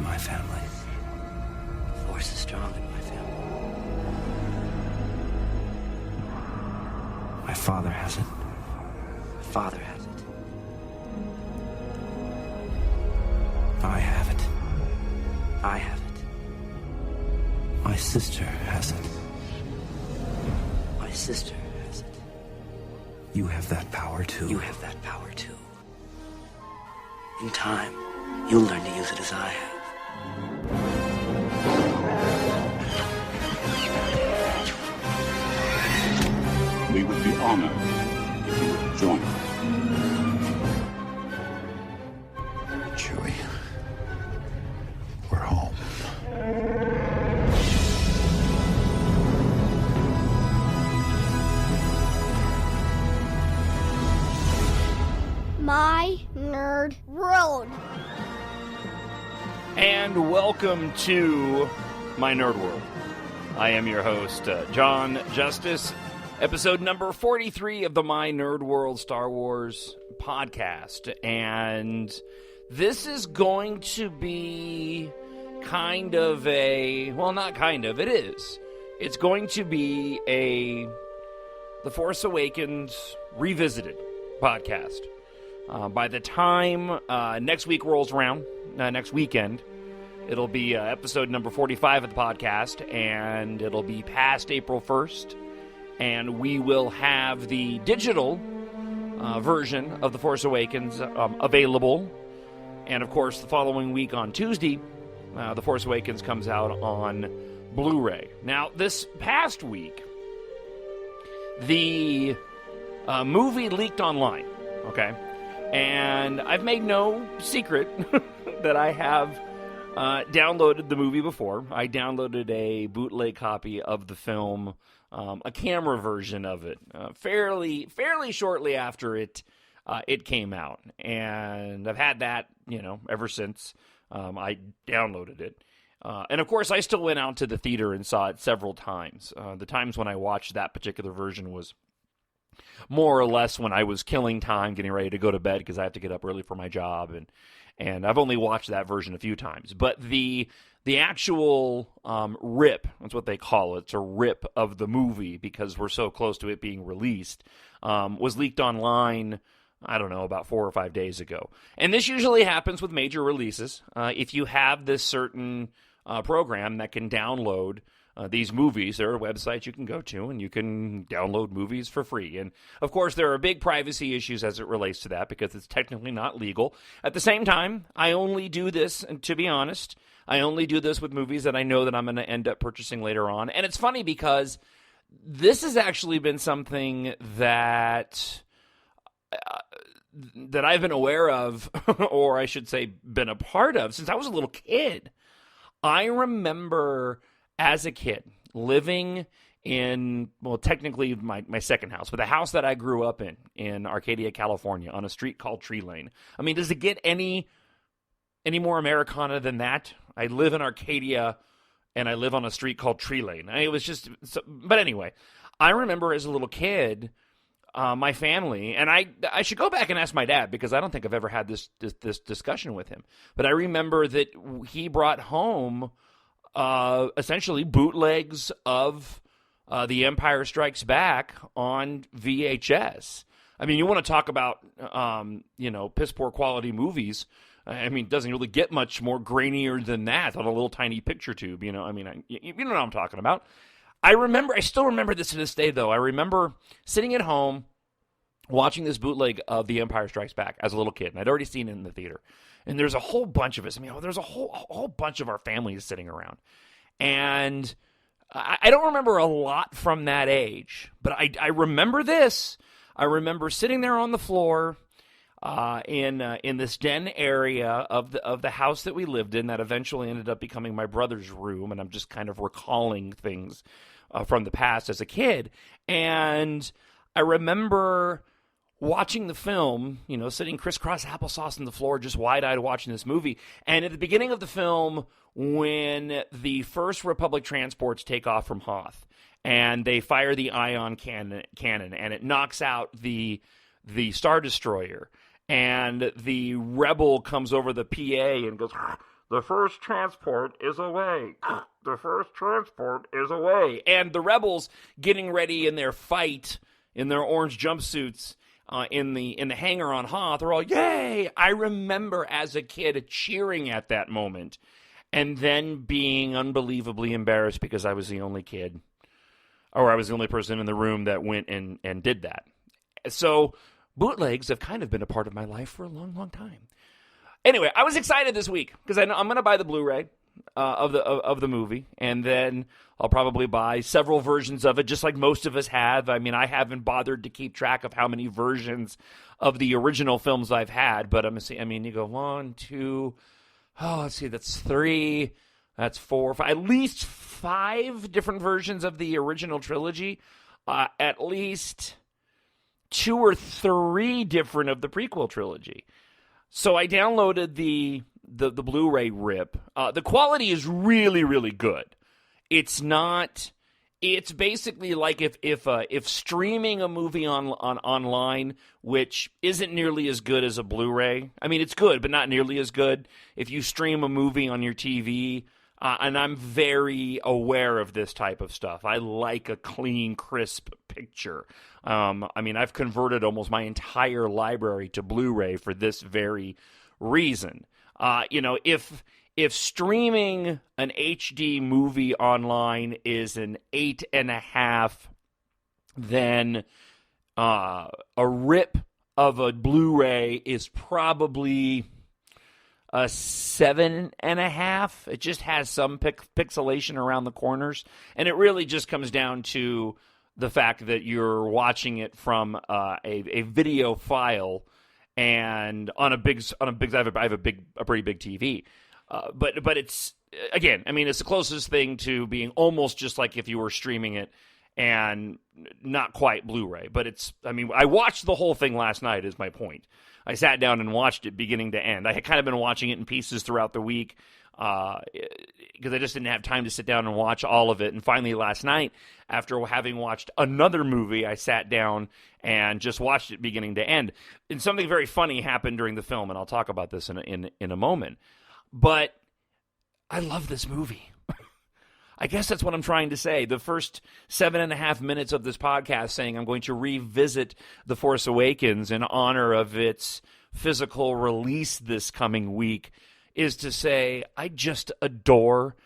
my family. The Force is strong in my family. My father has it. My father has it. I have it. I have it. My sister has it. My sister has it. You have that power too. You have that power too. In time, you'll learn to use it as I have. We would be honored if you would join us. Chewie, we're home. My Nerd World. And welcome to My Nerd World. I am your host, John Justice, episode number 43 of the My Nerd World Star Wars podcast. And this is going to be kind of a, well, not kind of, it is. It's going to be a The Force Awakens Revisited podcast. By the time next week rolls around, next weekend, it'll be episode number 45 of the podcast, and it'll be past April 1st, and we will have the digital version of The Force Awakens available, and of course, the following week on Tuesday, The Force Awakens comes out on Blu-ray. Now, this past week, the movie leaked online, okay? And I've made no secret that I have downloaded the movie before. I downloaded a bootleg copy of the film, a camera version of it, fairly shortly after it came out. And I've had that, ever since I downloaded it. And of course, I still went out to the theater and saw it several times. The times when I watched that particular version was more or less when I was killing time, getting ready to go to bed because I have to get up early for my job, and I've only watched that version a few times. But the actual rip, that's what they call it, it's a rip of the movie because we're so close to it being released, was leaked online, I don't know, about 4 or 5 days ago. And this usually happens with major releases. If you have this certain program that can download these movies, there are websites you can go to, and you can download movies for free. And, of course, there are big privacy issues as it relates to that because it's technically not legal. At the same time, I only do this, and to be honest, I only do this with movies that I know that I'm going to end up purchasing later on. And it's funny because this has actually been something that I've been aware of, or I should say been a part of, since I was a little kid. I remember as a kid, living in, well, technically my second house, but the house that I grew up in Arcadia, California, on a street called Tree Lane. I mean, does it get any more Americana than that? I live in Arcadia, and I live on a street called Tree Lane. It was just, but anyway, I remember as a little kid, my family, and I should go back and ask my dad because I don't think I've ever had this discussion with him. But I remember that he brought home essentially bootlegs of The Empire Strikes Back on VHS. I mean, you want to talk about, piss poor quality movies. I mean, it doesn't really get much more grainier than that on a little tiny picture tube. You know what I'm talking about. I still remember this to this day, though. I remember sitting at home watching this bootleg of The Empire Strikes Back as a little kid, and I'd already seen it in the theater. And there's a whole bunch of us. I mean, there's a whole bunch of our families sitting around. And I don't remember a lot from that age, but I remember this. I remember sitting there on the floor in this den area of the house that we lived in that eventually ended up becoming my brother's room, and I'm just kind of recalling things from the past as a kid. And I remember watching the film, sitting crisscross applesauce on the floor, just wide-eyed watching this movie. And at the beginning of the film, when the first Republic transports take off from Hoth, and they fire the ion cannon, and it knocks out the Star Destroyer, and the Rebel comes over the PA and goes, The first transport is away. The first transport is away. And the rebels getting ready in their fight in their orange jumpsuits in the hangar on Hoth are all, yay! I remember as a kid cheering at that moment and then being unbelievably embarrassed because I was the only kid, or I was the only person in the room that went and did that. So bootlegs have kind of been a part of my life for a long, long time. Anyway, I was excited this week because I'm going to buy the Blu-ray of the movie, and then I'll probably buy several versions of it, just like most of us have. I mean, I haven't bothered to keep track of how many versions of the original films I've had, but you go 1, 2, let's see, that's 3, that's 4, 5, at least 5 different versions of the original trilogy, at least 2 or 3 different of the prequel trilogy. So I downloaded the Blu-ray rip. The quality is really, really good. It's not. It's basically like if streaming a movie online, which isn't nearly as good as a Blu-ray. I mean, it's good, but not nearly as good. If you stream a movie on your TV, and I'm very aware of this type of stuff. I like a clean, crisp picture. I've converted almost my entire library to Blu-ray for this very reason. If streaming an HD movie online is an 8.5, then a rip of a Blu-ray is probably a 7.5. It just has some pixelation around the corners, and it really just comes down to the fact that you're watching it from a video file, and on a big. I have a pretty big TV, but it's again. I mean, it's the closest thing to being almost just like if you were streaming it, and not quite Blu-ray. But it's. I mean, I watched the whole thing last night. Is my point. I sat down and watched it beginning to end. I had kind of been watching it in pieces throughout the week because I just didn't have time to sit down and watch all of it. And finally last night, after having watched another movie, I sat down and just watched it beginning to end. And something very funny happened during the film, and I'll talk about this in a moment. But I love this movie. I guess that's what I'm trying to say. The first 7.5 minutes of this podcast saying I'm going to revisit The Force Awakens in honor of its physical release this coming week is to say I just adore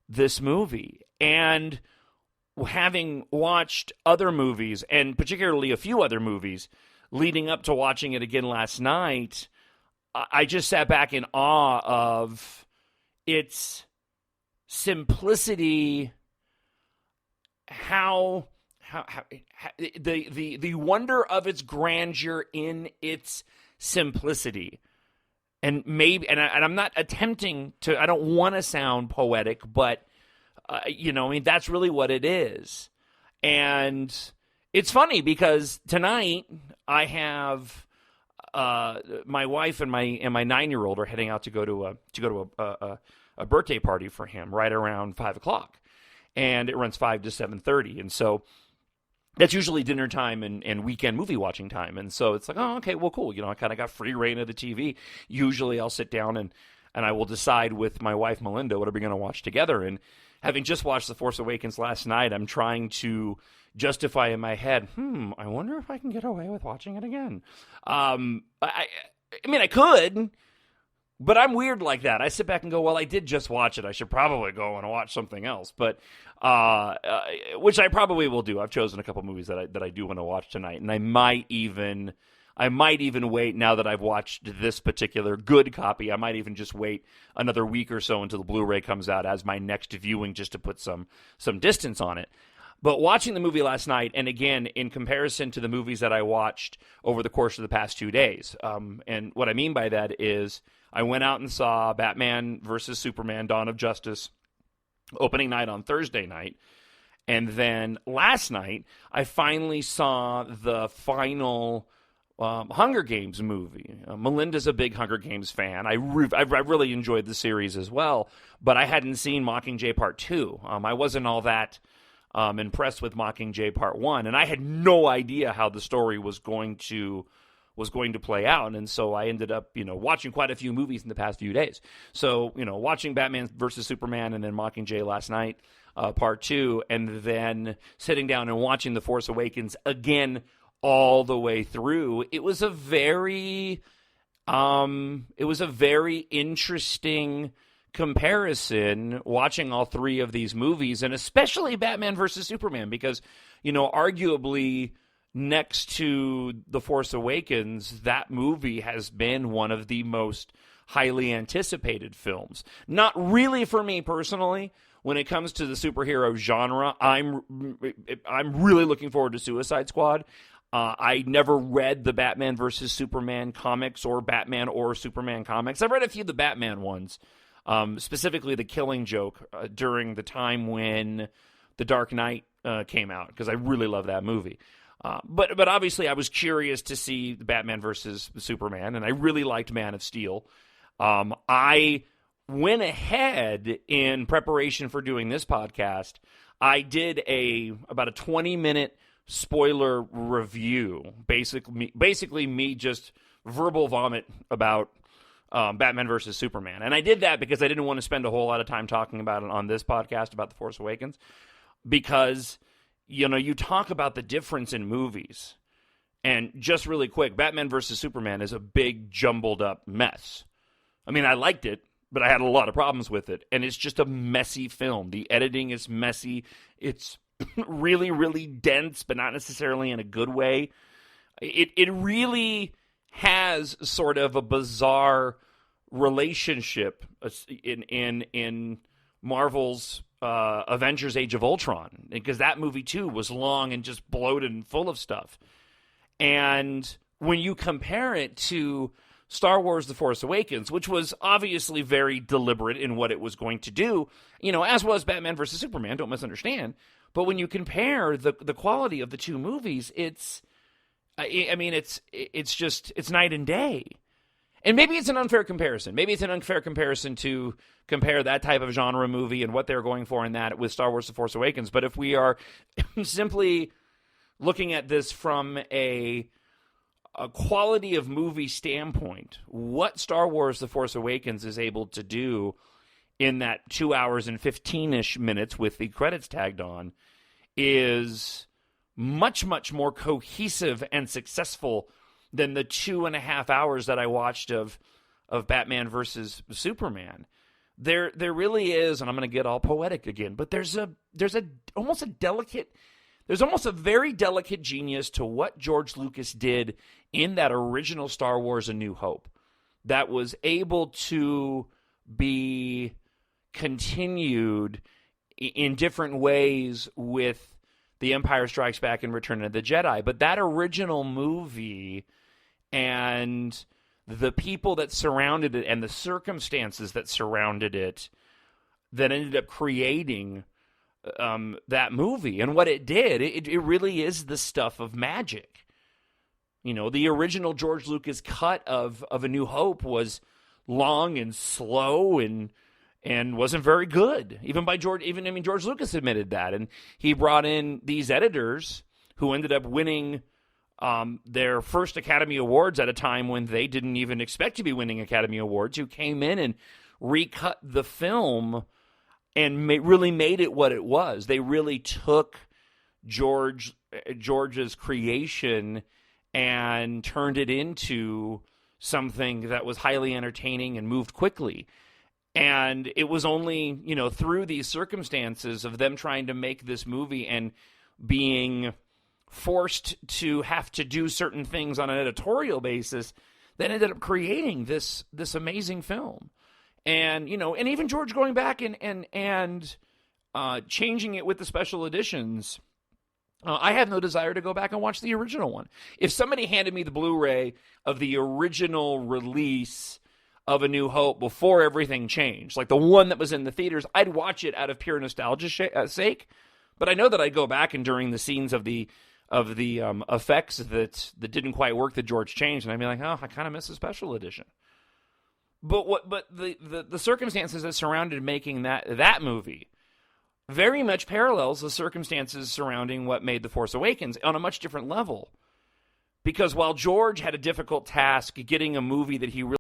this movie. And having watched other movies, and particularly a few other movies, leading up to watching it again last night, I just sat back in awe of its simplicity, how the wonder of its grandeur in its simplicity. And maybe, and I'm not attempting to, I don't want to sound poetic, but that's really what it is. And it's funny because tonight I have my wife and my 9-year-old are heading out to go to a birthday party for him right around 5:00, and it runs 5 to 7:30, and so that's usually dinner time and weekend movie watching time, and so it's like, oh, okay, well, cool, I kind of got free reign of the TV. Usually I'll sit down and I will decide with my wife Melinda what are we going to watch together, and having just watched The Force Awakens last night, I'm trying to justify in my head, I wonder if I can get away with watching it again. I mean, I could. But I'm weird like that. I sit back and go, well, I did just watch it. I should probably go and watch something else. But which I probably will do. I've chosen a couple movies that I do want to watch tonight, and I might even wait now that I've watched this particular good copy. I might even just wait another week or so until the Blu-ray comes out as my next viewing, just to put some distance on it. But watching the movie last night, and again, in comparison to the movies that I watched over the course of the past 2 days, and what I mean by that is I went out and saw Batman vs. Superman, Dawn of Justice, opening night on Thursday night. And then last night, I finally saw the final Hunger Games movie. Melinda's a big Hunger Games fan. I really enjoyed the series as well, but I hadn't seen Mockingjay Part 2. I wasn't all that impressed with Mockingjay Part 1, and I had no idea how the story was going to was going to play out. And so I ended up, watching quite a few movies in the past few days. So, watching Batman versus Superman and then Mockingjay last night, part 2, and then sitting down and watching The Force Awakens again all the way through. It was a very interesting comparison watching all 3 of these movies, and especially Batman versus Superman, because, arguably next to The Force Awakens, that movie has been one of the most highly anticipated films. Not really for me personally. When it comes to the superhero genre, I'm really looking forward to Suicide Squad. I never read the Batman versus Superman comics or Batman or Superman comics. I've read a few of the Batman ones, specifically The Killing Joke during the time when The Dark Knight came out, because I really love that movie. But obviously I was curious to see Batman versus Superman, and I really liked Man of Steel. I went ahead in preparation for doing this podcast. I did about a 20-minute spoiler review, basically me just verbal vomit about Batman versus Superman. And I did that because I didn't want to spend a whole lot of time talking about it on this podcast about The Force Awakens, because, you talk about the difference in movies. And just really quick, Batman versus Superman is a big, jumbled up mess. I mean, I liked it, but I had a lot of problems with it. And it's just a messy film. The editing is messy. It's really, really dense, but not necessarily in a good way. It really has sort of a bizarre relationship in Marvel's Avengers Age of Ultron, because that movie too was long and just bloated and full of stuff. And when you compare it to Star Wars The Force Awakens, which was obviously very deliberate in what it was going to do, as was Batman versus Superman, don't misunderstand. But when you compare the quality of the 2 movies, it's night and day. And maybe it's an unfair comparison. Maybe it's an unfair comparison to compare that type of genre movie and what they're going for in that with Star Wars The Force Awakens. But if we are simply looking at this from a quality of movie standpoint, what Star Wars The Force Awakens is able to do in that 2 hours and 15-ish minutes with the credits tagged on is much, much more cohesive and successful than the 2.5 hours that I watched of Batman versus Superman. There really is, and I'm going to get all poetic again, but there's almost a very delicate genius to what George Lucas did in that original Star Wars A New Hope that was able to be continued in different ways with The Empire Strikes Back and Return of the Jedi. But that original movie and the people that surrounded it and the circumstances that surrounded it that ended up creating that movie and what it did, it really is the stuff of magic. The original George Lucas cut of A New Hope was long and slow and wasn't very good. George Lucas admitted that, and he brought in these editors who ended up winning their first Academy Awards at a time when they didn't even expect to be winning Academy Awards, who came in and recut the film and really made it what it was. They really took George's creation and turned it into something that was highly entertaining and moved quickly. And it was only, through these circumstances of them trying to make this movie and being forced to have to do certain things on an editorial basis that ended up creating this amazing film. And, and even George going back and changing it with the special editions. I have no desire to go back and watch the original one. If somebody handed me the Blu-ray of the original release of A New Hope before everything changed, like the one that was in the theaters, I'd watch it out of pure nostalgia's sake. But I know that I'd go back and during the scenes of the effects that didn't quite work that George changed, and I'd be like, oh, I kind of miss the special edition. But the circumstances that surrounded making that movie very much parallels the circumstances surrounding what made The Force Awakens on a much different level. Because while George had a difficult task getting a movie that he really